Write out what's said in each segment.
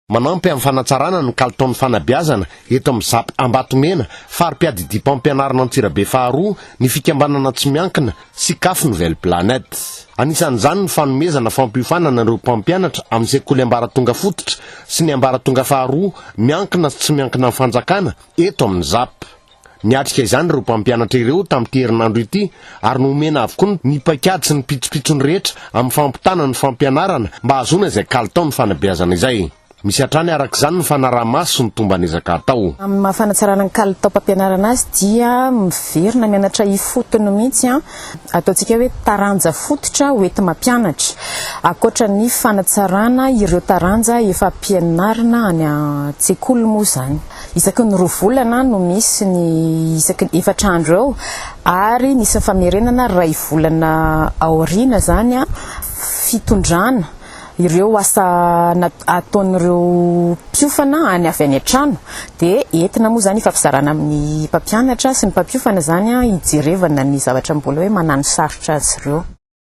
Manampy amin'ny fanatsarana ny kalitaon'ny Fanabeazana eto amin'ny ZAP Ambatomena, farim-piadidiam-pampianarana Antsirabe faharoa, ny fikambanana tsy miankina, CICAFE Nouvelle Planète. Anisan'izany ny fanomezana fampiofanana ireo mpampianatra amin'ny sekoly ambaratonga fototra sy ny ambaratonga faharoa, miankina sy tsy miankina amin'ny fanjakana eto amin'ny ZAP. Niatrika izany ireo mpampianatra ireo tamin'ity herinandro ity, ary nomena avokoa ny paikady sy ny pitsopitsony rehetra amin'ny fampitana ny fampianarana mba hahazoana izay kalitaon'ny Fanabeazana izay. Misy hatrany arak'izany ny fanaraha-maso sy ny tomban'ezaka atao. Amin'ny mahafanatsarana ny kalitaom-pampianarana azy dia miverina mianatra ifotony mihitsy ataontsika hoe taranja fototra hoety mampianatra. Ankoatra ny fanatsarana ireo taranja efa ampianarana any an-tsekoly.Izany. Isaky ny 2 volana no misy ny isaky ny 4 andro eo, ary nisy famerenana 2 volana aoriana zany fitondrana ireo asa ataon'ireo mpiofana any avy any an-trano, dia entina moa zany ifampizarazana amin'ny mpampianatra sy ny mpampiofana zany hijerevana ny zavatra mbola hoe manano sarotra azy ireo.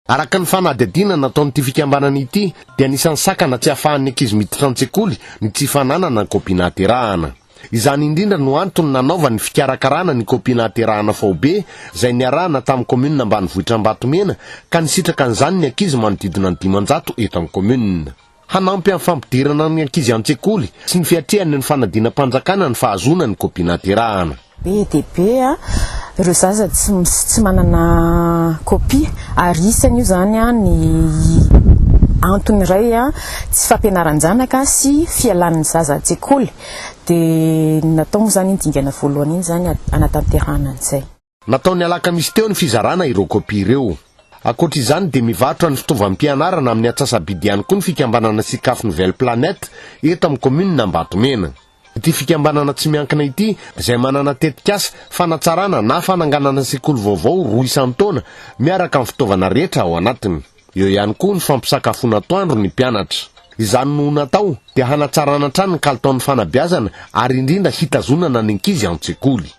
Araka ny fanadihadiana nataon'ity fikambanana ity dia anisan'ny sakana tsy ahafahan'ny ankizy miditra an-tsekoly ny tsy fananana ny kopina haterahana. Izany indrindra no antony nanaova ny fikarakarana ny kopina haterahana faobe izay niarahana tamin'ny komuna ambanivohitra Ambatomena, ka nisitraka an'izany ny ankizy manodidina ny 500 eto amin'ny komuna. Hanampy amin'ny fampidirana ny ankizy an-tsekoly sy ny fiatrehany ny fanadina mpanjakana ny fahazoana ny kopina haterahana. Be dia be ireo zaza tsy manana kopia, ary isany io zany ny antony iray tsy fampianaran-janaka sy fialan'ny zaza an-tsekoly, dia natao moa zany indingana voalohany iny zany anatanterahana an'izay. Nataony alakamisy teo ny fizarana ireo kopia ireo. Ankoatra izany dia mivarotra ny fitaovam-pianarana amin'ny antsasa-bidiny koa ny fikambanana CICAFE Nouvelle Planète eto amin'ny komuna Ambatomena. Ity fikambanana tsy miankina ity izay manana tetikasa fanatsarana na fananganana sekoly vaovao 2 isan-taona miaraka amin'ny fitaovana rehetra ao anatiny. Eo ihany koa ny fampisakafoana atoandro ny mpianatra. Izany no natao dia hanatsarana hatrany ny kalitaon'ny Fanabeazana, ary indrindra hitazonana ny ankizy an-tsekoly.